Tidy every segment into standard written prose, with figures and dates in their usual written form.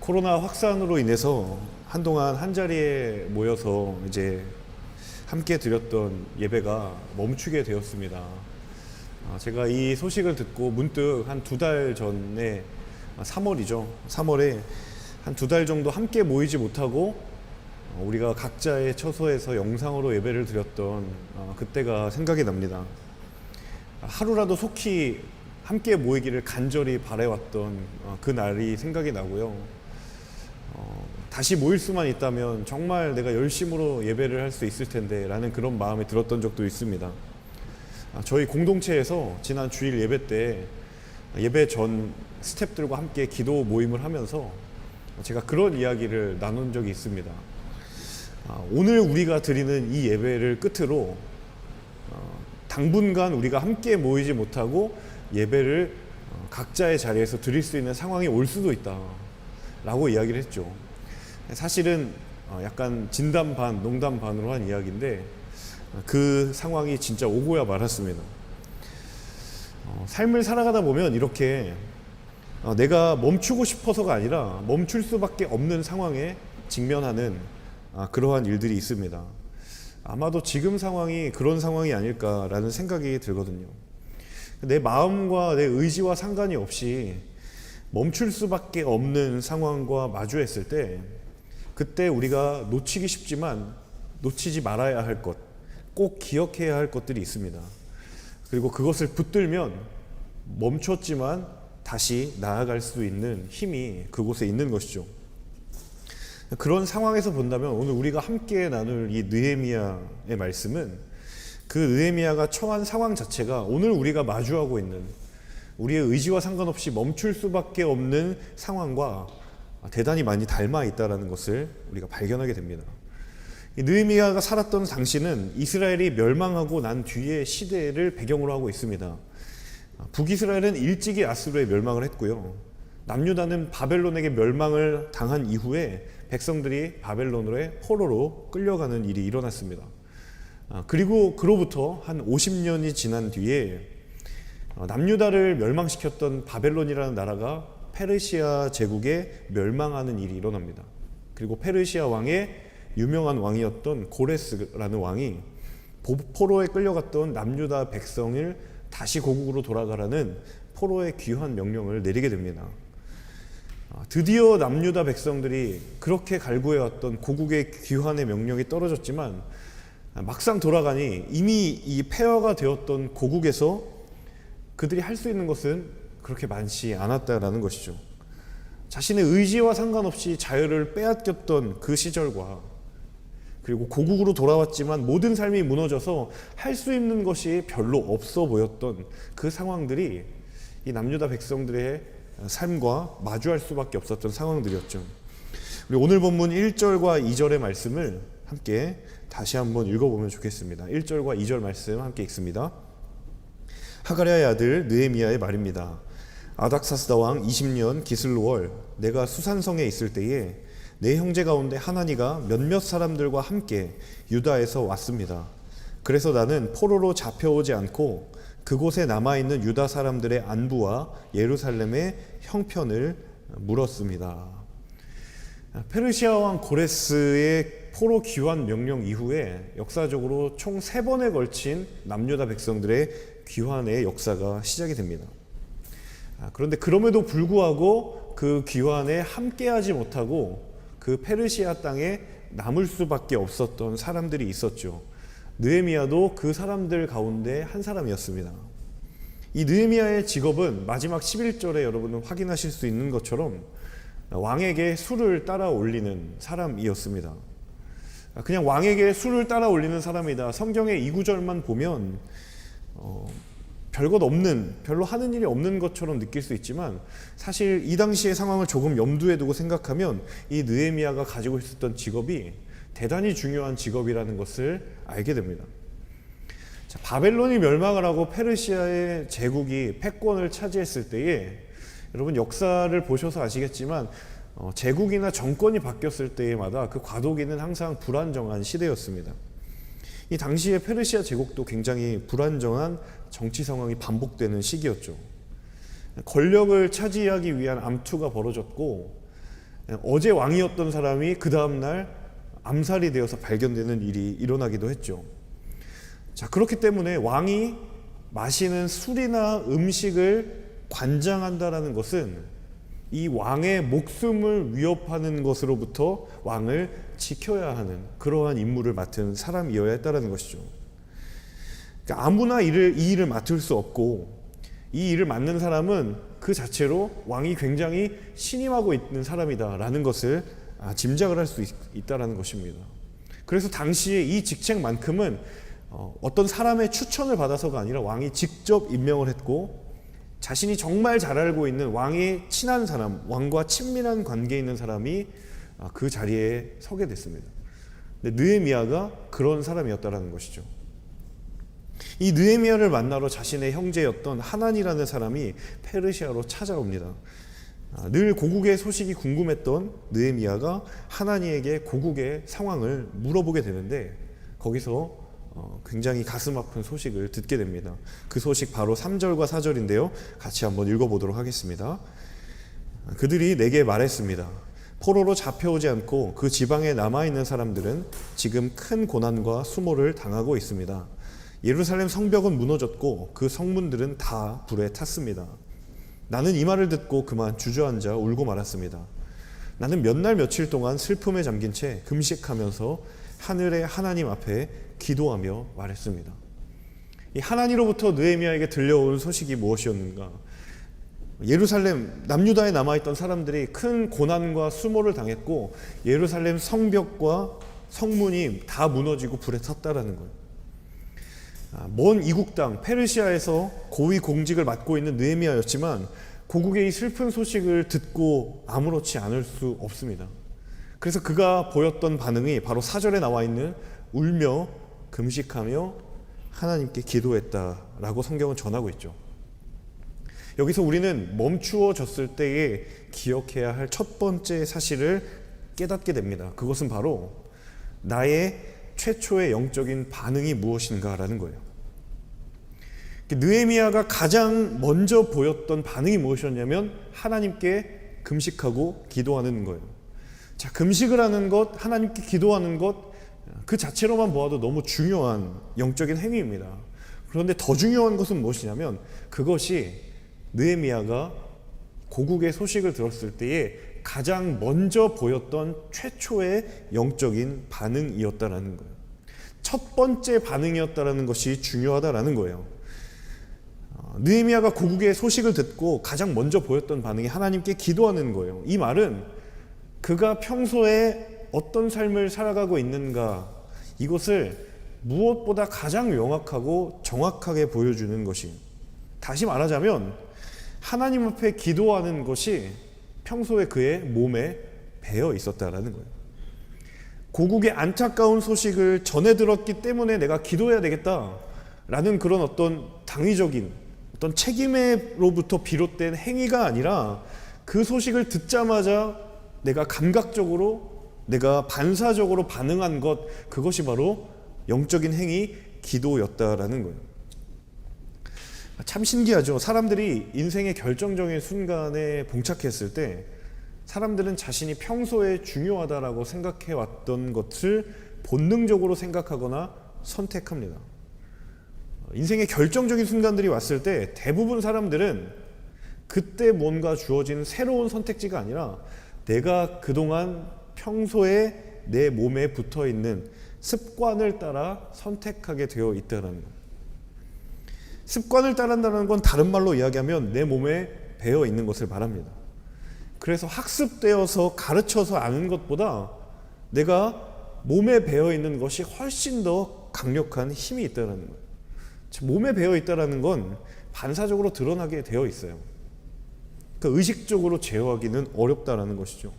코로나 확산으로 인해서 한동안 한 자리에 모여서 이제 함께 드렸던 예배가 멈추게 되었습니다. 제가 이 소식을 듣고 문득 한 2달 전에 3월이죠. 3월에 한 2달 정도 함께 모이지 못하고 우리가 각자의 처소에서 영상으로 예배를 드렸던 그때가 생각이 납니다. 하루라도 속히 함께 모이기를 간절히 바래왔던 그 날이 생각이 나고요. 다시 모일 수만 있다면 정말 내가 열심으로 예배를 할 수 있을 텐데 라는 그런 마음이 들었던 적도 있습니다. 저희 공동체에서 지난 주일 예배 때 예배 전 스태프들과 함께 기도 모임을 하면서 제가 그런 이야기를 나눈 적이 있습니다. 오늘 우리가 드리는 이 예배를 끝으로 당분간 우리가 함께 모이지 못하고 예배를 각자의 자리에서 드릴 수 있는 상황이 올 수도 있다 라고 이야기를 했죠. 사실은 약간 진담 반 농담 반으로 한 이야기인데 그 상황이 진짜 오고야 말았습니다. 삶을 살아가다 보면 이렇게 내가 멈추고 싶어서가 아니라 멈출 수밖에 없는 상황에 직면하는 그러한 일들이 있습니다. 아마도 지금 상황이 그런 상황이 아닐까라는 생각이 들거든요. 내 마음과 내 의지와 상관이 없이 멈출 수밖에 없는 상황과 마주했을 때 그때 우리가 놓치기 쉽지만 놓치지 말아야 할 것, 꼭 기억해야 할 것들이 있습니다. 그리고 그것을 붙들면 멈췄지만 다시 나아갈 수 있는 힘이 그곳에 있는 것이죠. 그런 상황에서 본다면 오늘 우리가 함께 나눌 이 느헤미야의 말씀은 그 느헤미야가 처한 상황 자체가 오늘 우리가 마주하고 있는 우리의 의지와 상관없이 멈출 수밖에 없는 상황과 대단히 많이 닮아 있다는 것을 우리가 발견하게 됩니다. 이 느헤미야가 살았던 당시는 이스라엘이 멸망하고 난 뒤의 시대를 배경으로 하고 있습니다. 북이스라엘은 일찍이 아수르에 멸망을 했고요. 남유다는 바벨론에게 멸망을 당한 이후에 백성들이 바벨론으로의 포로로 끌려가는 일이 일어났습니다. 그리고 그로부터 한 50년이 지난 뒤에 남유다를 멸망시켰던 바벨론이라는 나라가 페르시아 제국에 멸망하는 일이 일어납니다. 그리고 페르시아 왕의 유명한 왕이었던 고레스라는 왕이 포로에 끌려갔던 남유다 백성을 다시 고국으로 돌아가라는 포로의 귀환 명령을 내리게 됩니다. 드디어 남유다 백성들이 그렇게 갈구해왔던 고국의 귀환의 명령이 떨어졌지만 막상 돌아가니 이미 이 폐허가 되었던 고국에서 그들이 할 수 있는 것은 그렇게 많지 않았다라는 것이죠. 자신의 의지와 상관없이 자유를 빼앗겼던 그 시절과 그리고 고국으로 돌아왔지만 모든 삶이 무너져서 할 수 있는 것이 별로 없어 보였던 그 상황들이 이 남유다 백성들의 삶과 마주할 수밖에 없었던 상황들이었죠. 우리 오늘 본문 1절과 2절의 말씀을 함께 다시 한번 읽어보면 좋겠습니다. 1절과 2절 말씀 함께 읽습니다. 하가랴의 아들 느헤미야의 말입니다. 아닥사스다 왕 20년 기슬로월 내가 수산성에 있을 때에 내 형제 가운데 하나니가 몇몇 사람들과 함께 유다에서 왔습니다. 그래서 나는 포로로 잡혀오지 않고 그곳에 남아있는 유다 사람들의 안부와 예루살렘의 형편을 물었습니다. 페르시아 왕 고레스의 포로 귀환 명령 이후에 역사적으로 총 3번에 걸친 남유다 백성들의 귀환의 역사가 시작이 됩니다. 그런데 그럼에도 불구하고 그 귀환에 함께하지 못하고 그 페르시아 땅에 남을 수밖에 없었던 사람들이 있었죠. 느헤미야도 그 사람들 가운데 한 사람이었습니다. 이 느헤미야의 직업은 마지막 11절에 여러분은 확인하실 수 있는 것처럼 왕에게 술을 따라 올리는 사람이었습니다. 그냥 왕에게 술을 따라 올리는 사람이다. 성경의 이 구절만 보면 별것 없는, 별로 하는 일이 없는 것처럼 느낄 수 있지만 사실 이 당시의 상황을 조금 염두에 두고 생각하면 이 느헤미야가 가지고 있었던 직업이 대단히 중요한 직업이라는 것을 알게 됩니다. 자, 바벨론이 멸망을 하고 페르시아의 제국이 패권을 차지했을 때에 여러분 역사를 보셔서 아시겠지만 제국이나 정권이 바뀌었을 때마다 그 과도기는 항상 불안정한 시대였습니다. 이 당시에 페르시아 제국도 굉장히 불안정한 정치 상황이 반복되는 시기였죠. 권력을 차지하기 위한 암투가 벌어졌고 어제 왕이었던 사람이 그 다음날 암살이 되어서 발견되는 일이 일어나기도 했죠. 자, 그렇기 때문에 왕이 마시는 술이나 음식을 관장한다라는 것은 이 왕의 목숨을 위협하는 것으로부터 왕을 지켜야 하는 그러한 임무를 맡은 사람이어야 했다는 것이죠. 그러니까 아무나 이 일을 맡을 수 없고, 이 일을 맡는 사람은 그 자체로 왕이 굉장히 신임하고 있는 사람이다라는 것을 짐작을 할 수 있다는 것입니다. 그래서 당시에 이 직책만큼은 어떤 사람의 추천을 받아서가 아니라 왕이 직접 임명을 했고, 자신이 정말 잘 알고 있는 왕의 친한 사람, 왕과 친밀한 관계에 있는 사람이 그 자리에 서게 됐습니다. 근데 느헤미야가 그런 사람이었다는 것이죠. 이 느헤미야를 만나러 자신의 형제였던 하난이라는 사람이 페르시아로 찾아옵니다. 늘 고국의 소식이 궁금했던 느헤미야가 하나니에게 고국의 상황을 물어보게 되는데, 거기서 굉장히 가슴 아픈 소식을 듣게 됩니다. 그 소식 바로 3절과 4절인데요. 같이 한번 읽어보도록 하겠습니다. 그들이 내게 말했습니다. 포로로 잡혀오지 않고 그 지방에 남아있는 사람들은 지금 큰 고난과 수모를 당하고 있습니다. 예루살렘 성벽은 무너졌고 그 성문들은 다 불에 탔습니다. 나는 이 말을 듣고 그만 주저앉아 울고 말았습니다. 나는 몇 날 며칠 동안 슬픔에 잠긴 채 금식하면서 하늘의 하나님 앞에 기도하며 말했습니다. 이 하나님으로부터 느헤미야에게 들려온 소식이 무엇이었는가? 예루살렘 남유다에 남아있던 사람들이 큰 고난과 수모를 당했고, 예루살렘 성벽과 성문이 다 무너지고 불에 탔다라는 거예요. 먼 이국 땅 페르시아에서 고위 공직을 맡고 있는 느헤미야였지만 고국의 이 슬픈 소식을 듣고 아무렇지 않을 수 없습니다. 그래서 그가 보였던 반응이 바로 4절에 나와 있는 울며 금식하며 하나님께 기도했다라고 성경은 전하고 있죠. 여기서 우리는 멈추어졌을 때에 기억해야 할 첫 번째 사실을 깨닫게 됩니다. 그것은 바로 나의 최초의 영적인 반응이 무엇인가라는 거예요. 느헤미야가 가장 먼저 보였던 반응이 무엇이었냐면 하나님께 금식하고 기도하는 거예요. 자, 금식을 하는 것, 하나님께 기도하는 것, 그 자체로만 보아도 너무 중요한 영적인 행위입니다. 그런데 더 중요한 것은 무엇이냐면 그것이 느헤미야가 고국의 소식을 들었을 때에 가장 먼저 보였던 최초의 영적인 반응이었다라는 거예요. 첫 번째 반응이었다라는 것이 중요하다라는 거예요. 느헤미야가 고국의 소식을 듣고 가장 먼저 보였던 반응이 하나님께 기도하는 거예요. 이 말은 그가 평소에 어떤 삶을 살아가고 있는가, 이것을 무엇보다 가장 명확하고 정확하게 보여주는 것이, 다시 말하자면 하나님 앞에 기도하는 것이 평소에 그의 몸에 배어 있었다라는 거예요. 고국의 안타까운 소식을 전해 들었기 때문에 내가 기도해야 되겠다라는 그런 어떤 당위적인 어떤 책임으로부터 비롯된 행위가 아니라, 그 소식을 듣자마자 내가 감각적으로, 내가 반사적으로 반응한 것, 그것이 바로 영적인 행위, 기도였다라는 거예요. 참 신기하죠. 사람들이 인생의 결정적인 순간에 봉착했을 때 사람들은 자신이 평소에 중요하다라고 생각해 왔던 것을 본능적으로 생각하거나 선택합니다. 인생의 결정적인 순간들이 왔을 때 대부분 사람들은 그때 뭔가 주어진 새로운 선택지가 아니라 내가 그동안 평소에 내 몸에 붙어 있는 습관을 따라 선택하게 되어 있다는 거예요. 습관을 따른다는 건 다른 말로 이야기하면 내 몸에 배어 있는 것을 말합니다. 그래서 학습되어서 가르쳐서 아는 것보다 내가 몸에 배어 있는 것이 훨씬 더 강력한 힘이 있다는 거예요. 몸에 배어 있다는 건 반사적으로 드러나게 되어 있어요. 그러니까 의식적으로 제어하기는 어렵다는 것이죠.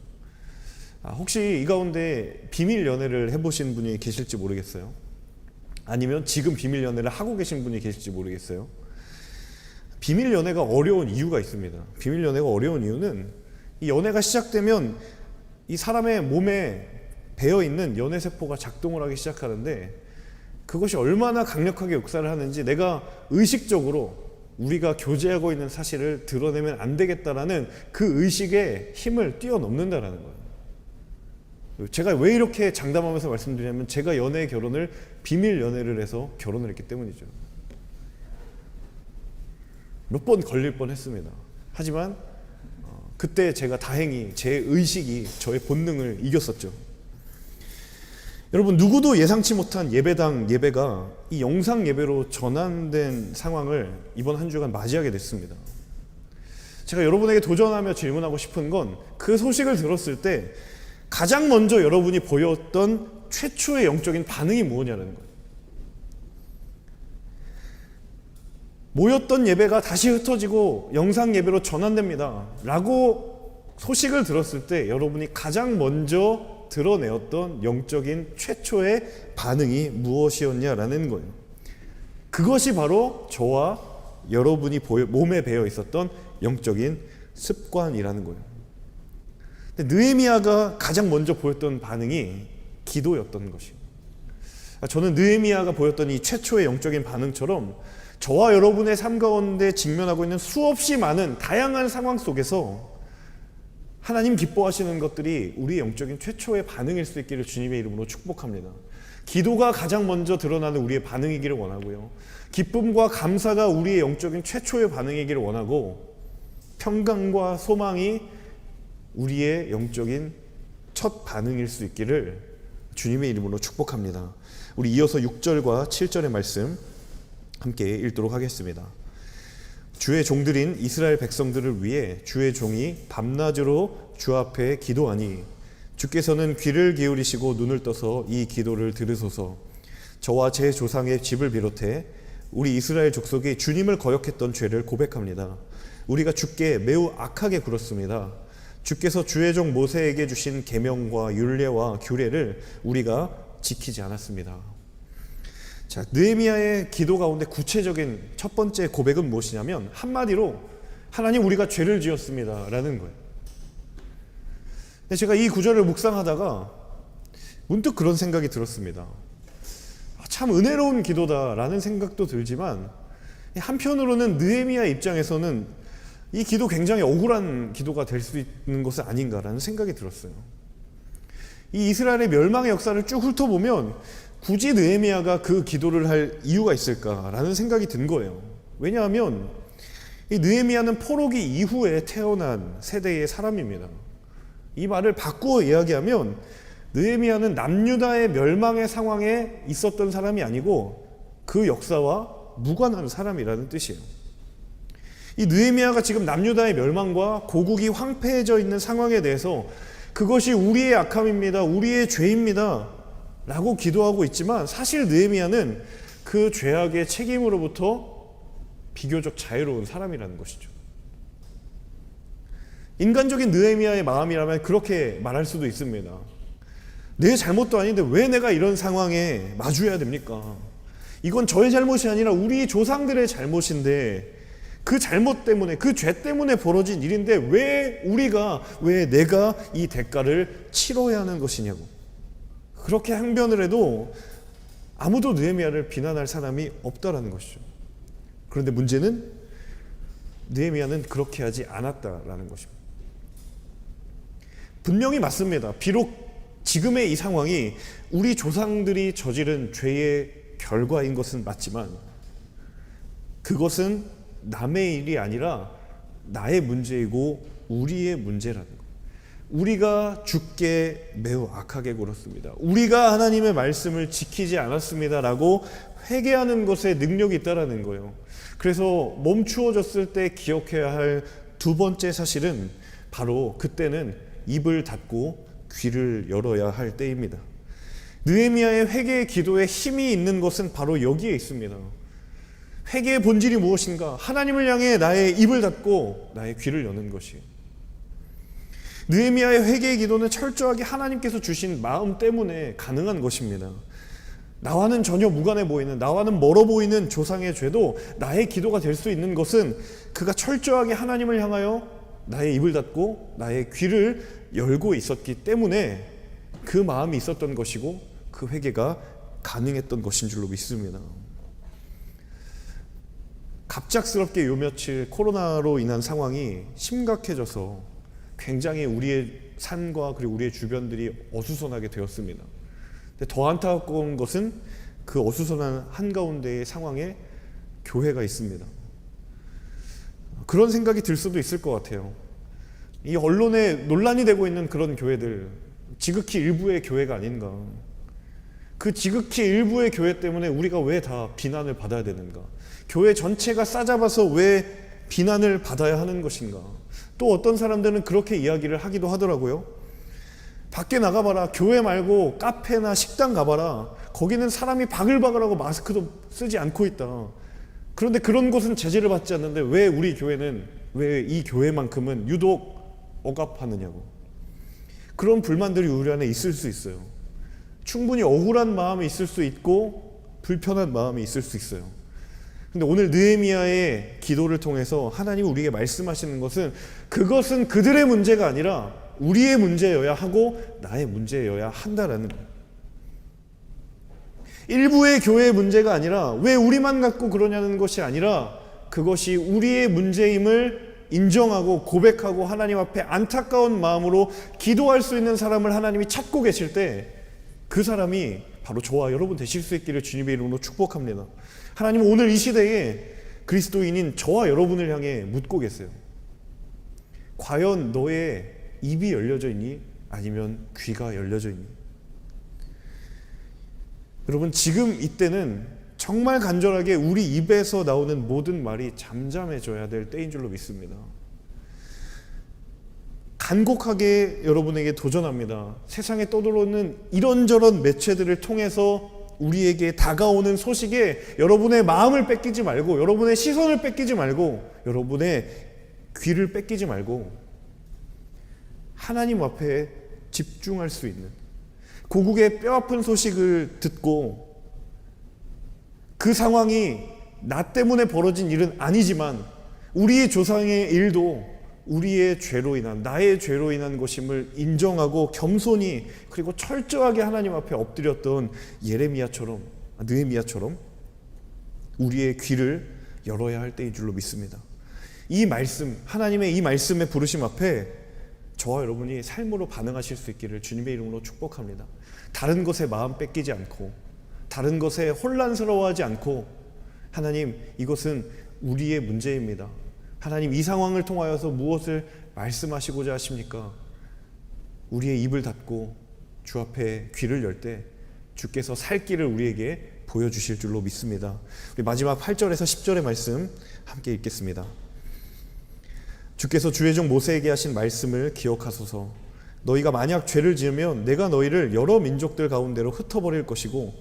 혹시 이 가운데 비밀 연애를 해보신 분이 계실지 모르겠어요. 아니면 지금 비밀 연애를 하고 계신 분이 계실지 모르겠어요. 비밀 연애가 어려운 이유가 있습니다. 비밀 연애가 어려운 이유는 이 연애가 시작되면 이 사람의 몸에 배어 있는 연애 세포가 작동을 하기 시작하는데, 그것이 얼마나 강력하게 역사를 하는지 내가 의식적으로 우리가 교제하고 있는 사실을 드러내면 안 되겠다라는 그 의식의 힘을 뛰어넘는다는 거예요. 제가 왜 이렇게 장담하면서 말씀드리냐면 제가 연애 결혼을 비밀 연애를 해서 결혼을 했기 때문이죠. 몇 번 걸릴 뻔했습니다. 하지만 그때 제가 다행히 제 의식이 저의 본능을 이겼었죠. 여러분, 누구도 예상치 못한 예배당 예배가 이 영상 예배로 전환된 상황을 이번 한 주간 맞이하게 됐습니다. 제가 여러분에게 도전하며 질문하고 싶은 건 그 소식을 들었을 때 가장 먼저 여러분이 보였던 최초의 영적인 반응이 뭐냐는 거예요. 모였던 예배가 다시 흩어지고 영상 예배로 전환됩니다 라고 소식을 들었을 때 여러분이 가장 먼저 드러내었던 영적인 최초의 반응이 무엇이었냐라는 거예요. 그것이 바로 저와 여러분이 몸에 배어 있었던 영적인 습관이라는 거예요. 근데 느헤미야가 가장 먼저 보였던 반응이 기도였던 것이에요. 저는 느헤미야가 보였던 이 최초의 영적인 반응처럼 저와 여러분의 삶 가운데 직면하고 있는 수없이 많은 다양한 상황 속에서 하나님 기뻐하시는 것들이 우리의 영적인 최초의 반응일 수 있기를 주님의 이름으로 축복합니다. 기도가 가장 먼저 드러나는 우리의 반응이기를 원하고요. 기쁨과 감사가 우리의 영적인 최초의 반응이기를 원하고, 평강과 소망이 우리의 영적인 첫 반응일 수 있기를 주님의 이름으로 축복합니다. 우리 이어서 6절과 7절의 말씀 함께 읽도록 하겠습니다. 주의 종들인 이스라엘 백성들을 위해 주의 종이 밤낮으로 주 앞에 기도하니 주께서는 귀를 기울이시고 눈을 떠서 이 기도를 들으소서. 저와 제 조상의 집을 비롯해 우리 이스라엘 족속이 주님을 거역했던 죄를 고백합니다. 우리가 주께 매우 악하게 굴었습니다. 주께서 주의 종 모세에게 주신 계명과 율례와 규례를 우리가 지키지 않았습니다. 자, 느헤미야의 기도 가운데 구체적인 첫 번째 고백은 무엇이냐면 한마디로 하나님, 우리가 죄를 지었습니다 라는 거예요. 근데 제가 이 구절을 묵상하다가 문득 그런 생각이 들었습니다. 참 은혜로운 기도다라는 생각도 들지만 한편으로는 느헤미야 입장에서는 이 기도 굉장히 억울한 기도가 될 수 있는 것은 아닌가라는 생각이 들었어요. 이 이스라엘의 멸망의 역사를 쭉 훑어보면 굳이 느헤미야가 그 기도를 할 이유가 있을까라는 생각이 든 거예요. 왜냐하면 이 느헤미야는 포로기 이후에 태어난 세대의 사람입니다. 이 말을 바꾸어 이야기하면 느헤미야는 남유다의 멸망의 상황에 있었던 사람이 아니고 그 역사와 무관한 사람이라는 뜻이에요. 이 느헤미야가 지금 남유다의 멸망과 고국이 황폐해져 있는 상황에 대해서 그것이 우리의 악함입니다, 우리의 죄입니다 라고 기도하고 있지만, 사실 느헤미야는 그 죄악의 책임으로부터 비교적 자유로운 사람이라는 것이죠. 인간적인 느헤미야의 마음이라면 그렇게 말할 수도 있습니다. 내 잘못도 아닌데 왜 내가 이런 상황에 마주해야 됩니까? 이건 저의 잘못이 아니라 우리 조상들의 잘못인데, 그 잘못 때문에, 그 죄 때문에 벌어진 일인데 왜 내가 이 대가를 치러야 하는 것이냐고. 그렇게 항변을 해도 아무도 느헤미야를 비난할 사람이 없다라는 것이죠. 그런데 문제는 느헤미야는 그렇게 하지 않았다라는 것입니다. 분명히 맞습니다. 비록 지금의 이 상황이 우리 조상들이 저지른 죄의 결과인 것은 맞지만 그것은 남의 일이 아니라 나의 문제이고 우리의 문제라는 것. 우리가 주께 매우 악하게 굴었습니다. 우리가 하나님의 말씀을 지키지 않았습니다 라고 회개하는 것에 능력이 있다는 거예요. 그래서 멈추어졌을 때 기억해야 할 두 번째 사실은 바로 그때는 입을 닫고 귀를 열어야 할 때입니다. 느헤미야의 회개의 기도에 힘이 있는 것은 바로 여기에 있습니다. 회개의 본질이 무엇인가? 하나님을 향해 나의 입을 닫고 나의 귀를 여는 것이에요. 느헤미야의 회개의 기도는 철저하게 하나님께서 주신 마음 때문에 가능한 것입니다. 나와는 전혀 무관해 보이는, 나와는 멀어 보이는 조상의 죄도 나의 기도가 될 수 있는 것은 그가 철저하게 하나님을 향하여 나의 입을 닫고 나의 귀를 열고 있었기 때문에 그 마음이 있었던 것이고 그 회개가 가능했던 것인 줄로 믿습니다. 갑작스럽게 요 며칠 코로나로 인한 상황이 심각해져서 굉장히 우리의 산과 그리고 우리의 주변들이 어수선하게 되었습니다. 근데 더 안타까운 것은 그 어수선한 한가운데의 상황에 교회가 있습니다. 그런 생각이 들 수도 있을 것 같아요. 이 언론에 논란이 되고 있는 그런 교회들, 지극히 일부의 교회가 아닌가. 그 지극히 일부의 교회 때문에 우리가 왜 다 비난을 받아야 되는가? 교회 전체가 싸잡아서 왜 비난을 받아야 하는 것인가? 또 어떤 사람들은 그렇게 이야기를 하기도 하더라고요. 밖에 나가봐라. 교회 말고 카페나 식당 가봐라. 거기는 사람이 바글바글하고 마스크도 쓰지 않고 있다. 그런데 그런 곳은 제재를 받지 않는데 왜 우리 교회는, 왜 이 교회만큼은 유독 억압하느냐고. 그런 불만들이 우리 안에 있을 수 있어요. 충분히 억울한 마음이 있을 수 있고 불편한 마음이 있을 수 있어요. 근데 오늘 느헤미야의 기도를 통해서 하나님이 우리에게 말씀하시는 것은 그것은 그들의 문제가 아니라 우리의 문제여야 하고 나의 문제여야 한다라는 거예요. 일부의 교회의 문제가 아니라 왜 우리만 갖고 그러냐는 것이 아니라 그것이 우리의 문제임을 인정하고 고백하고 하나님 앞에 안타까운 마음으로 기도할 수 있는 사람을 하나님이 찾고 계실 때 그 사람이 바로 저와 여러분 되실 수 있기를 주님의 이름으로 축복합니다. 하나님은 오늘 이 시대에 그리스도인인 저와 여러분을 향해 묻고 계세요. 과연 너의 입이 열려져 있니? 아니면 귀가 열려져 있니? 여러분, 지금 이때는 정말 간절하게 우리 입에서 나오는 모든 말이 잠잠해져야 될 때인 줄로 믿습니다. 간곡하게 여러분에게 도전합니다. 세상에 떠돌아오는 이런저런 매체들을 통해서 우리에게 다가오는 소식에 여러분의 마음을 뺏기지 말고, 여러분의 시선을 뺏기지 말고, 여러분의 귀를 뺏기지 말고 하나님 앞에 집중할 수 있는, 고국의 뼈아픈 소식을 듣고 그 상황이 나 때문에 벌어진 일은 아니지만 우리 조상의 일도 우리의 죄로 인한, 나의 죄로 인한 것임을 인정하고 겸손히 그리고 철저하게 하나님 앞에 엎드렸던 느헤미야처럼 우리의 귀를 열어야 할 때인 줄로 믿습니다. 이 말씀, 하나님의 이 말씀의 부르심 앞에 저와 여러분이 삶으로 반응하실 수 있기를 주님의 이름으로 축복합니다. 다른 것에 마음 뺏기지 않고, 다른 것에 혼란스러워하지 않고, 하나님, 이것은 우리의 문제입니다. 하나님, 이 상황을 통하여서 무엇을 말씀하시고자 하십니까? 우리의 입을 닫고 주 앞에 귀를 열 때 주께서 살 길을 우리에게 보여주실 줄로 믿습니다. 우리 마지막 8절에서 10절의 말씀 함께 읽겠습니다. 주께서 주의 종 모세에게 하신 말씀을 기억하소서. 너희가 만약 죄를 지으면 내가 너희를 여러 민족들 가운데로 흩어버릴 것이고,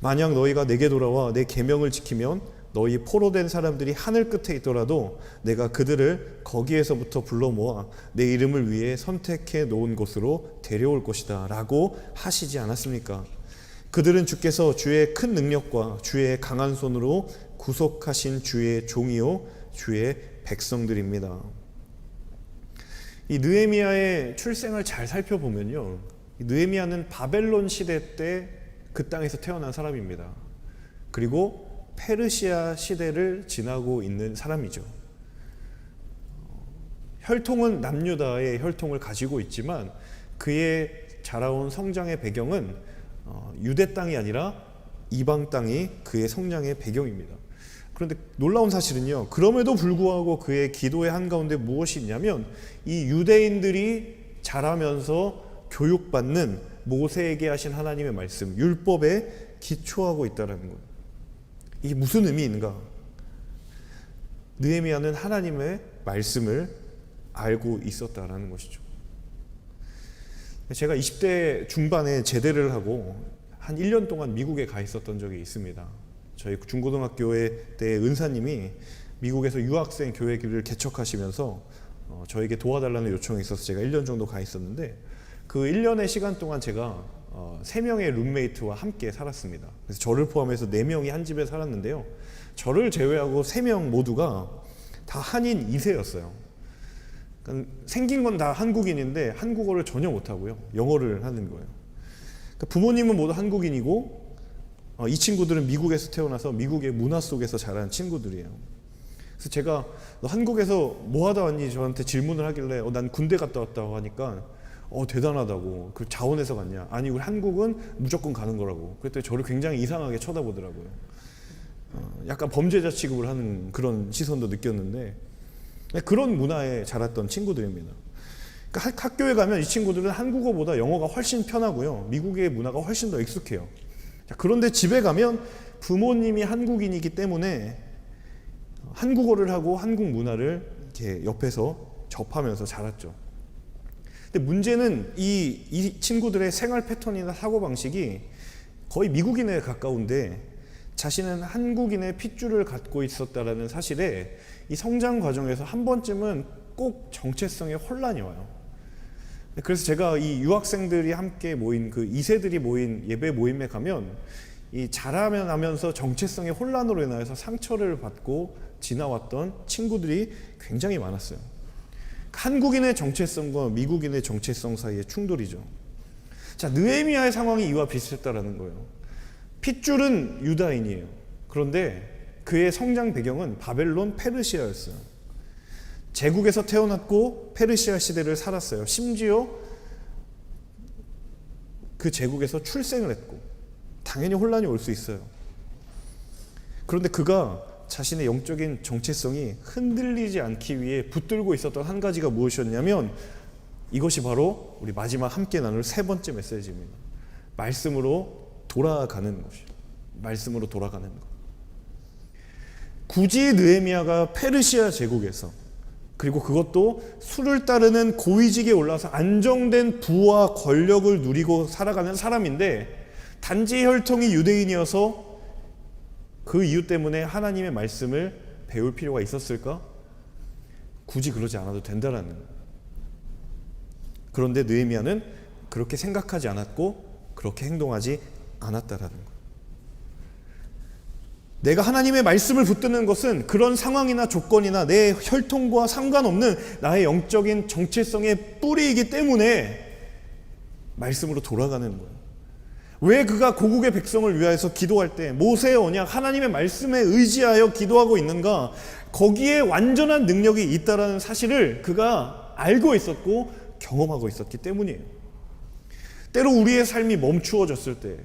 만약 너희가 내게 돌아와 내 계명을 지키면 너희 포로된 사람들이 하늘 끝에 있더라도 내가 그들을 거기에서부터 불러 모아 내 이름을 위해 선택해 놓은 곳으로 데려올 것이다 라고 하시지 않았습니까? 그들은 주께서 주의 큰 능력과 주의 강한 손으로 구속하신 주의 종이요 주의 백성들입니다. 이 느헤미야의 출생을 잘 살펴보면요, 느헤미야는 바벨론 시대 때 그 땅에서 태어난 사람입니다. 그리고 페르시아 시대를 지나고 있는 사람이죠. 혈통은 남유다의 혈통을 가지고 있지만 그의 자라온 성장의 배경은 유대 땅이 아니라 이방 땅이 그의 성장의 배경입니다. 그런데 놀라운 사실은요, 그럼에도 불구하고 그의 기도의 한가운데 무엇이 있냐면 이 유대인들이 자라면서 교육받는 모세에게 하신 하나님의 말씀, 율법에 기초하고 있다는 거예요. 이게 무슨 의미인가? 느헤미야는 하나님의 말씀을 알고 있었다라는 것이죠. 제가 20대 중반에 제대를 하고 한 1년 동안 미국에 가 있었던 적이 있습니다. 저희 중고등학교의 때 은사님이 미국에서 유학생 교회를 개척하시면서 저에게 도와달라는 요청이 있어서 제가 1년 정도 가 있었는데, 그 1년의 시간 동안 제가 3명의 룸메이트와 함께 살았습니다. 그래서 저를 포함해서 4명이 한 집에 살았는데요, 저를 제외하고 3명 모두가 다 한인 2세였어요. 그러니까 생긴 건 다 한국인인데 한국어를 전혀 못하고요, 영어를 하는 거예요. 그러니까 부모님은 모두 한국인이고 이 친구들은 미국에서 태어나서 미국의 문화 속에서 자란 친구들이에요. 그래서 제가 너 한국에서 뭐 하다 왔니? 저한테 질문을 하길래 난 군대 갔다 왔다고 하니까 대단하다고. 그 자원에서 갔냐? 아니 우리 한국은 무조건 가는 거라고. 그랬더니 저를 굉장히 이상하게 쳐다보더라고요. 약간 범죄자 취급을 하는 그런 시선도 느꼈는데, 그런 문화에 자랐던 친구들입니다. 그러니까 학교에 가면 이 친구들은 한국어보다 영어가 훨씬 편하고요, 미국의 문화가 훨씬 더 익숙해요. 그런데 집에 가면 부모님이 한국인이기 때문에 한국어를 하고 한국 문화를 이렇게 옆에서 접하면서 자랐죠. 근데 문제는 이 친구들의 생활 패턴이나 사고방식이 거의 미국인에 가까운데 자신은 한국인의 핏줄을 갖고 있었다라는 사실에 이 성장 과정에서 한 번쯤은 꼭 정체성에 혼란이 와요. 그래서 제가 이 유학생들이 함께 모인 그 2세들이 모인 예배 모임에 가면 이 자라면 하면서 정체성의 혼란으로 인하여서 상처를 받고 지나왔던 친구들이 굉장히 많았어요. 한국인의 정체성과 미국인의 정체성 사이의 충돌이죠. 자, 느헤미야의 상황이 이와 비슷했다라는 거예요. 핏줄은 유다인이에요. 그런데 그의 성장 배경은 바벨론, 페르시아였어요. 제국에서 태어났고 페르시아 시대를 살았어요. 심지어 그 제국에서 출생을 했고, 당연히 혼란이 올 수 있어요. 그런데 그가 자신의 영적인 정체성이 흔들리지 않기 위해 붙들고 있었던 한 가지가 무엇이었냐면, 이것이 바로 우리 마지막 함께 나눌 세 번째 메시지입니다. 말씀으로 돌아가는 것이죠. 말씀으로 돌아가는 것. 굳이 느헤미야가 페르시아 제국에서, 그리고 그것도 수를 따르는 고위직에 올라서 안정된 부와 권력을 누리고 살아가는 사람인데, 단지 혈통이 유대인이어서 그 이유 때문에 하나님의 말씀을 배울 필요가 있었을까? 굳이 그러지 않아도 된다라는 거예요. 그런데 느헤미야는 그렇게 생각하지 않았고 그렇게 행동하지 않았다라는 거예요. 내가 하나님의 말씀을 붙드는 것은 그런 상황이나 조건이나 내 혈통과 상관없는 나의 영적인 정체성의 뿌리이기 때문에 말씀으로 돌아가는 거예요. 왜 그가 고국의 백성을 위하여서 기도할 때 모세의 언약, 하나님의 말씀에 의지하여 기도하고 있는가? 거기에 완전한 능력이 있다는 사실을 그가 알고 있었고 경험하고 있었기 때문이에요. 때로 우리의 삶이 멈추어졌을 때,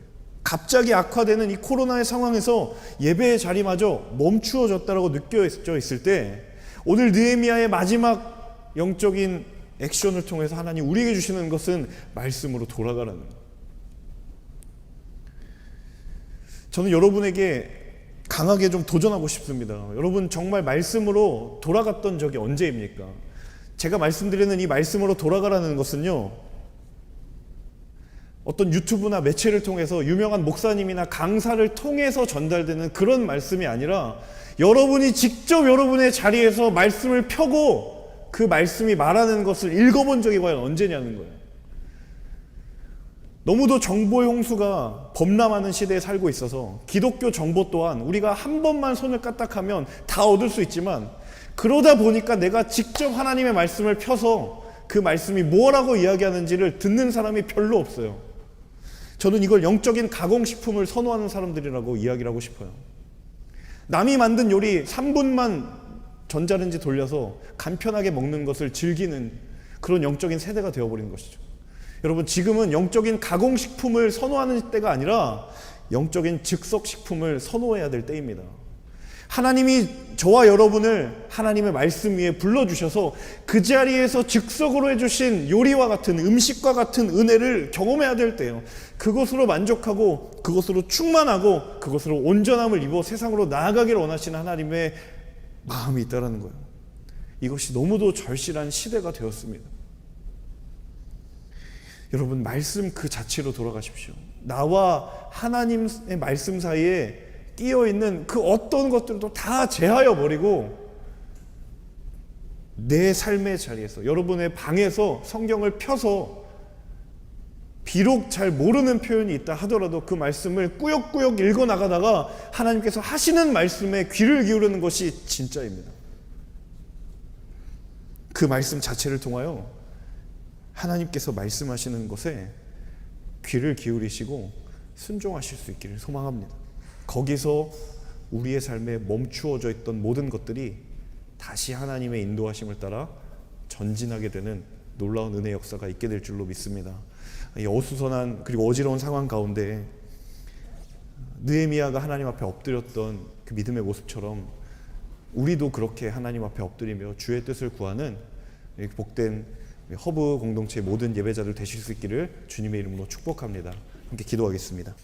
갑자기 악화되는 이 코로나의 상황에서 예배의 자리마저 멈추어졌다고 느껴져 있을 때, 오늘 느헤미야의 마지막 영적인 액션을 통해서 하나님 우리에게 주시는 것은 말씀으로 돌아가라는 거예요. 저는 여러분에게 강하게 좀 도전하고 싶습니다. 여러분 정말 말씀으로 돌아갔던 적이 언제입니까? 제가 말씀드리는 이 말씀으로 돌아가라는 것은요, 어떤 유튜브나 매체를 통해서 유명한 목사님이나 강사를 통해서 전달되는 그런 말씀이 아니라, 여러분이 직접 여러분의 자리에서 말씀을 펴고 그 말씀이 말하는 것을 읽어본 적이 과연 언제냐는 거예요. 너무도 정보의 홍수가 범람하는 시대에 살고 있어서 기독교 정보 또한 우리가 한 번만 손을 까딱하면 다 얻을 수 있지만, 그러다 보니까 내가 직접 하나님의 말씀을 펴서 그 말씀이 뭐라고 이야기하는지를 듣는 사람이 별로 없어요. 저는 이걸 영적인 가공식품을 선호하는 사람들이라고 이야기를 하고 싶어요. 남이 만든 요리 3분만 전자레인지 돌려서 간편하게 먹는 것을 즐기는 그런 영적인 세대가 되어버린 것이죠. 여러분, 지금은 영적인 가공식품을 선호하는 때가 아니라 영적인 즉석식품을 선호해야 될 때입니다. 하나님이 저와 여러분을 하나님의 말씀 위에 불러주셔서 그 자리에서 즉석으로 해주신 요리와 같은, 음식과 같은 은혜를 경험해야 될 때예요. 그것으로 만족하고 그것으로 충만하고 그것으로 온전함을 입어 세상으로 나아가기를 원하시는 하나님의 마음이 있다는 거예요. 이것이 너무도 절실한 시대가 되었습니다. 여러분, 말씀 그 자체로 돌아가십시오. 나와 하나님의 말씀 사이에 끼어있는 그 어떤 것들도 다 제하여 버리고, 내 삶의 자리에서, 여러분의 방에서 성경을 펴서, 비록 잘 모르는 표현이 있다 하더라도 그 말씀을 꾸역꾸역 읽어 나가다가 하나님께서 하시는 말씀에 귀를 기울이는 것이 진짜입니다. 그 말씀 자체를 통하여 하나님께서 말씀하시는 것에 귀를 기울이시고 순종하실 수 있기를 소망합니다. 거기서 우리의 삶에 멈추어져 있던 모든 것들이 다시 하나님의 인도하심을 따라 전진하게 되는 놀라운 은혜 역사가 있게 될 줄로 믿습니다. 이 어수선한 그리고 어지러운 상황 가운데 느헤미야가 하나님 앞에 엎드렸던 그 믿음의 모습처럼 우리도 그렇게 하나님 앞에 엎드리며 주의 뜻을 구하는 복된 허브 공동체의 모든 예배자들 되실 수 있기를 주님의 이름으로 축복합니다. 함께 기도하겠습니다.